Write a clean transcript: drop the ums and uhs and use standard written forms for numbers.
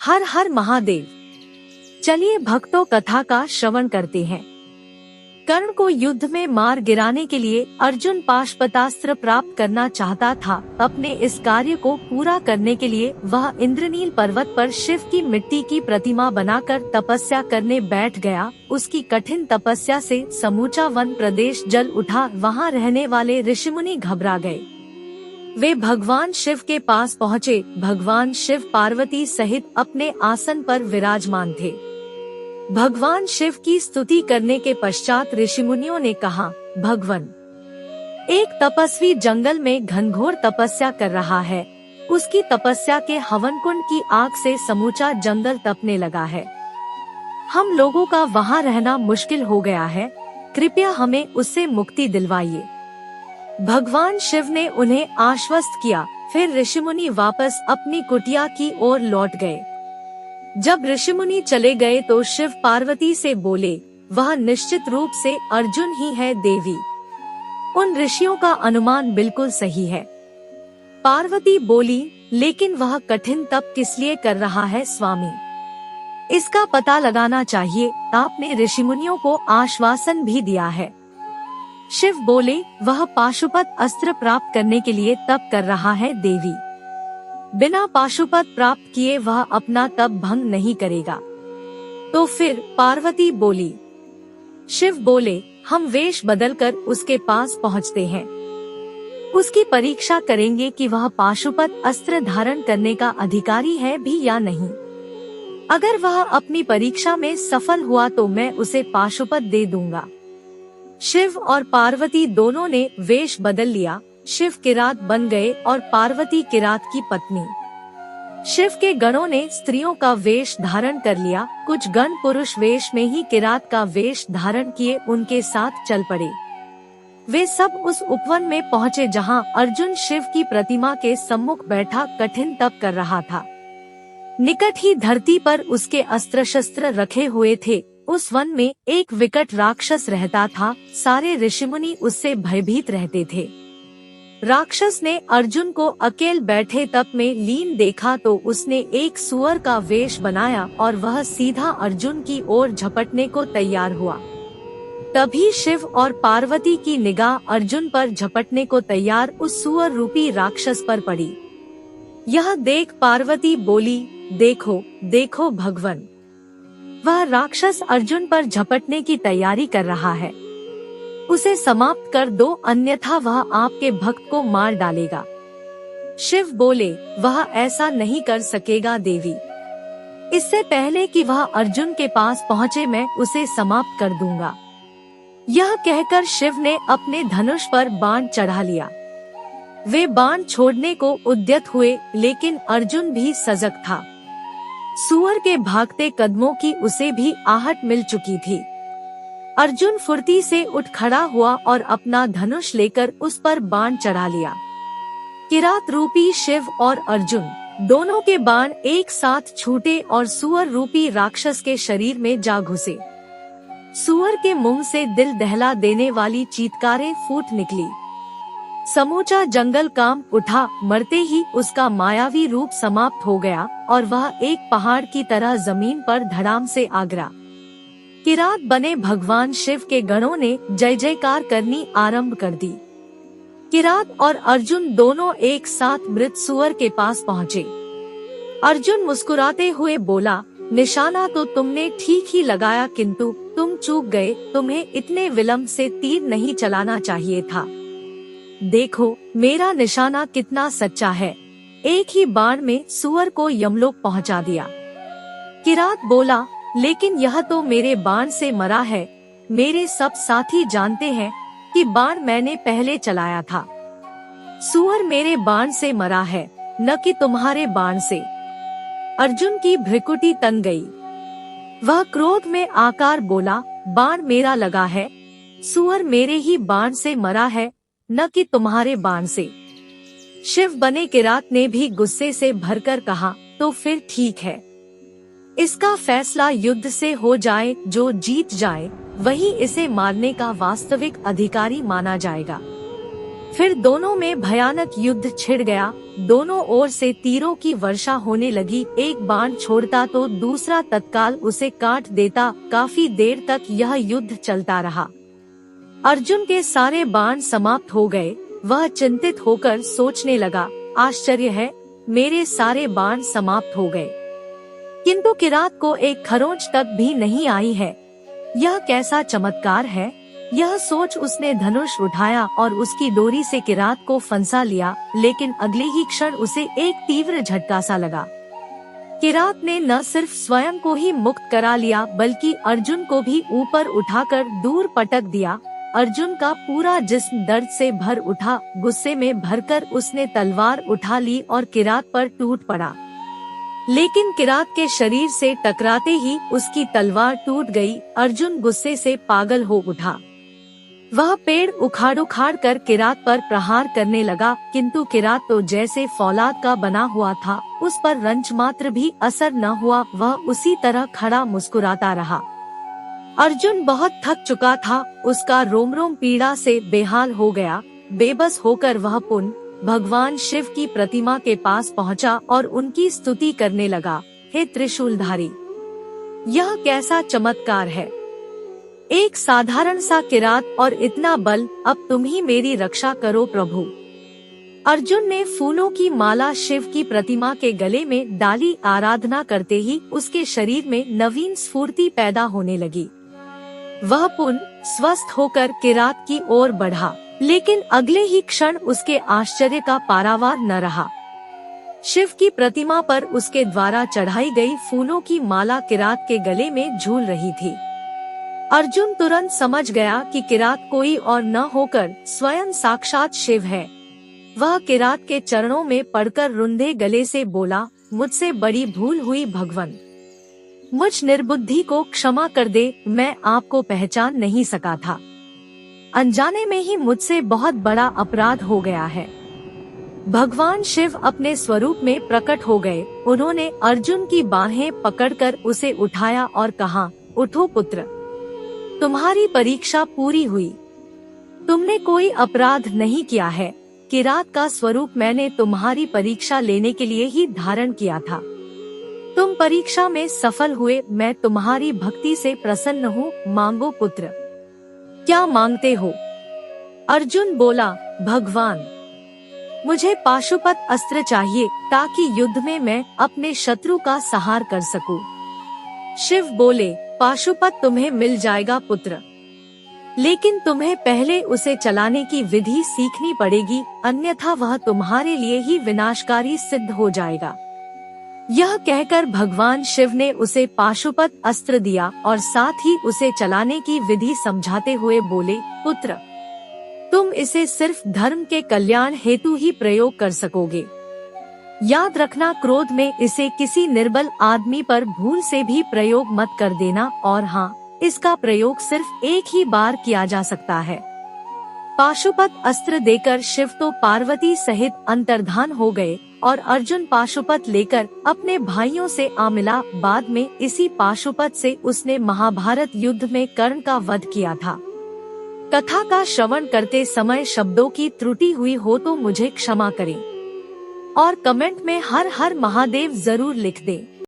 हर हर महादेव। चलिए भक्तों कथा का श्रवण करते हैं। कर्ण को युद्ध में मार गिराने के लिए अर्जुन पाशुपतास्त्र प्राप्त करना चाहता था। अपने इस कार्य को पूरा करने के लिए वह इंद्रनील पर्वत पर शिव की मिट्टी की प्रतिमा बनाकर तपस्या करने बैठ गया। उसकी कठिन तपस्या से समूचा वन प्रदेश जल उठा। वहाँ रहने वाले ऋषिमुनि घबरा गए। वे भगवान शिव के पास पहुँचे। भगवान शिव पार्वती सहित अपने आसन पर विराजमान थे। भगवान शिव की स्तुति करने के पश्चात ऋषिमुनियों ने कहा, भगवान, एक तपस्वी जंगल में घनघोर तपस्या कर रहा है। उसकी तपस्या के हवन कुंड की आग से समूचा जंगल तपने लगा है। हम लोगों का वहाँ रहना मुश्किल हो गया है। कृपया हमें उससे मुक्ति दिलवाइए। भगवान शिव ने उन्हें आश्वस्त किया। फिर ऋषिमुनि वापस अपनी कुटिया की ओर लौट गए। जब ऋषिमुनि चले गए तो शिव पार्वती से बोले, वह निश्चित रूप से अर्जुन ही है देवी। उन ऋषियों का अनुमान बिल्कुल सही है। पार्वती बोली, लेकिन वह कठिन तप किस लिए कर रहा है स्वामी? इसका पता लगाना चाहिए। आपने ऋषिमुनियों को आश्वासन भी दिया है। शिव बोले, वह पाशुपत अस्त्र प्राप्त करने के लिए तप कर रहा है देवी। बिना पाशुपत प्राप्त किए वह अपना तप भंग नहीं करेगा। तो फिर पार्वती बोली। शिव बोले, हम वेश बदलकर उसके पास पहुँचते हैं। उसकी परीक्षा करेंगे कि वह पाशुपत अस्त्र धारण करने का अधिकारी है भी या नहीं। अगर वह अपनी परीक्षा में सफल हुआ तो मैं उसे पाशुपत दे दूंगा। शिव और पार्वती दोनों ने वेश बदल लिया। शिव किरात बन गए और पार्वती किरात की पत्नी। शिव के गणों ने स्त्रियों का वेश धारण कर लिया। कुछ गण पुरुष वेश में ही किरात का वेश धारण किए उनके साथ चल पड़े। वे सब उस उपवन में पहुँचे जहाँ अर्जुन शिव की प्रतिमा के सम्मुख बैठा कठिन तप कर रहा था। निकट ही धरती पर उसके अस्त्र शस्त्र रखे हुए थे। उस वन में एक विकट राक्षस रहता था। सारे ऋषिमुनि उससे भयभीत रहते थे। राक्षस ने अर्जुन को अकेले बैठे तप में लीन देखा तो उसने एक सूअर का वेश बनाया और वह सीधा अर्जुन की ओर झपटने को तैयार हुआ। तभी शिव और पार्वती की निगाह अर्जुन पर झपटने को तैयार उस सूअर रूपी राक्षस पर पड़ी। यह देख पार्वती बोली, देखो देखो भगवान, वह राक्षस अर्जुन पर झपटने की तैयारी कर रहा है। उसे समाप्त कर दो, अन्यथा वह आपके भक्त को मार डालेगा। शिव बोले, वह ऐसा नहीं कर सकेगा देवी। इससे पहले कि वह अर्जुन के पास पहुँचे मैं उसे समाप्त कर दूंगा। यह कहकर शिव ने अपने धनुष पर बाण चढ़ा लिया। वे बाण छोड़ने को उद्यत हुए, लेकिन अर्जुन भी सजग था। सूअर के भागते कदमों की उसे भी आहट मिल चुकी थी। अर्जुन फुर्ती से उठ खड़ा हुआ और अपना धनुष लेकर उस पर बाण चढ़ा लिया। किरात रूपी शिव और अर्जुन दोनों के बाण एक साथ छूटे और सूअर रूपी राक्षस के शरीर में जा घुसे। सूअर के मुंह से दिल दहला देने वाली चीत्कारें फूट निकली। समूचा जंगल कांप उठा। मरते ही उसका मायावी रूप समाप्त हो गया और वह एक पहाड़ की तरह जमीन पर धड़ाम से आ गिरा। किरात बने भगवान शिव के गणों ने जय जयकार करनी आरंभ कर दी। किरात और अर्जुन दोनों एक साथ मृत सूअर के पास पहुँचे। अर्जुन मुस्कुराते हुए बोला, निशाना तो तुमने ठीक ही लगाया, किंतु तुम चूक गए। तुम्हें इतने विलंब से तीर नहीं चलाना चाहिए था। देखो मेरा निशाना कितना सच्चा है। एक ही बाण में सूअर को यमलोक पहुंचा दिया। किरात बोला, लेकिन यह तो मेरे बाण से मरा है। मेरे सब साथी जानते हैं कि बाण मैंने पहले चलाया था। सूअर मेरे बाण से मरा है, न कि तुम्हारे बाण से। अर्जुन की भ्रिकुटी तन गई। वह क्रोध में आकर बोला, बाण मेरा लगा है, सूअर मेरे ही बाण से मरा है, न कि तुम्हारे बाण से। शिव बने किरात ने भी गुस्से से भरकर कहा, तो फिर ठीक है, इसका फैसला युद्ध से हो जाए। जो जीत जाए वही इसे मारने का वास्तविक अधिकारी माना जाएगा। फिर दोनों में भयानक युद्ध छिड़ गया। दोनों ओर से तीरों की वर्षा होने लगी। एक बाण छोड़ता तो दूसरा तत्काल उसे काट देता। काफी देर तक यह युद्ध चलता रहा। अर्जुन के सारे बाण समाप्त हो गए। वह चिंतित होकर सोचने लगा, आश्चर्य है, मेरे सारे बाण समाप्त हो गए, किंतु किरात को एक खरोंच तक भी नहीं आई है। यह कैसा चमत्कार है। यह सोच उसने धनुष उठाया और उसकी डोरी से किरात को फंसा लिया, लेकिन अगले ही क्षण उसे एक तीव्र झटका सा लगा। किरात ने न सिर्फ स्वयं को ही मुक्त करा लिया, बल्कि अर्जुन को भी ऊपर उठाकर दूर पटक दिया। अर्जुन का पूरा जिस्म दर्द से भर उठा। गुस्से में भरकर उसने तलवार उठा ली और किरात पर टूट पड़ा, लेकिन किरात के शरीर से टकराते ही उसकी तलवार टूट गई। अर्जुन गुस्से से पागल हो उठा। वह पेड़ उखाड़ उखाड़ कर किरात पर प्रहार करने लगा, किंतु किरात तो जैसे फौलाद का बना हुआ था, उस पर रंच मात्र भी असर न हुआ। वह उसी तरह खड़ा मुस्कुराता रहा। अर्जुन बहुत थक चुका था। उसका रोम रोम पीड़ा से बेहाल हो गया। बेबस होकर वह पुनः भगवान शिव की प्रतिमा के पास पहुंचा और उनकी स्तुति करने लगा, हे त्रिशूलधारी, यह कैसा चमत्कार है। एक साधारण सा किरात और इतना बल। अब तुम ही मेरी रक्षा करो प्रभु। अर्जुन ने फूलों की माला शिव की प्रतिमा के गले में डाली। आराधना करते ही उसके शरीर में नवीन स्फूर्ति पैदा होने लगी। वह पुनः स्वस्थ होकर किरात की ओर बढ़ा, लेकिन अगले ही क्षण उसके आश्चर्य का पारावार न रहा। शिव की प्रतिमा पर उसके द्वारा चढ़ाई गई फूलों की माला किरात के गले में झूल रही थी। अर्जुन तुरंत समझ गया कि किरात कोई और न होकर स्वयं साक्षात शिव है। वह किरात के चरणों में पड़कर रुंधे गले से बोला, मुझसे बड़ी भूल हुई भगवान, मुझ निर्बुद्धि को क्षमा कर दे। मैं आपको पहचान नहीं सका था। अनजाने में ही मुझसे बहुत बड़ा अपराध हो गया है। भगवान शिव अपने स्वरूप में प्रकट हो गए। उन्होंने अर्जुन की बाहें पकड़कर उसे उठाया और कहा, उठो पुत्र, तुम्हारी परीक्षा पूरी हुई। तुमने कोई अपराध नहीं किया है। किरात का स्वरूप मैंने तुम्हारी परीक्षा लेने के लिए ही धारण किया था। तुम परीक्षा में सफल हुए। मैं तुम्हारी भक्ति से प्रसन्न हूँ। मांगो पुत्र, क्या मांगते हो। अर्जुन बोला, भगवान, मुझे पाशुपत अस्त्र चाहिए, ताकि युद्ध में मैं अपने शत्रु का संहार कर सकूं। शिव बोले, पाशुपत तुम्हें मिल जाएगा पुत्र, लेकिन तुम्हें पहले उसे चलाने की विधि सीखनी पड़ेगी, अन्यथा वह तुम्हारे लिए ही विनाशकारी सिद्ध हो जाएगा। यह कहकर भगवान शिव ने उसे पाशुपत अस्त्र दिया और साथ ही उसे चलाने की विधि समझाते हुए बोले, पुत्र, तुम इसे सिर्फ धर्म के कल्याण हेतु ही प्रयोग कर सकोगे। याद रखना, क्रोध में इसे किसी निर्बल आदमी पर भूल से भी प्रयोग मत कर देना। और हाँ, इसका प्रयोग सिर्फ एक ही बार किया जा सकता है। पाशुपत अस्त्र देकर शिव तो पार्वती सहित अंतर्धान हो गए और अर्जुन पाशुपत लेकर अपने भाइयों से आ मिला। बाद में इसी पाशुपत से उसने महाभारत युद्ध में कर्ण का वध किया था। कथा का श्रवण करते समय शब्दों की त्रुटि हुई हो तो मुझे क्षमा करें और कमेंट में हर हर महादेव जरूर लिख दें।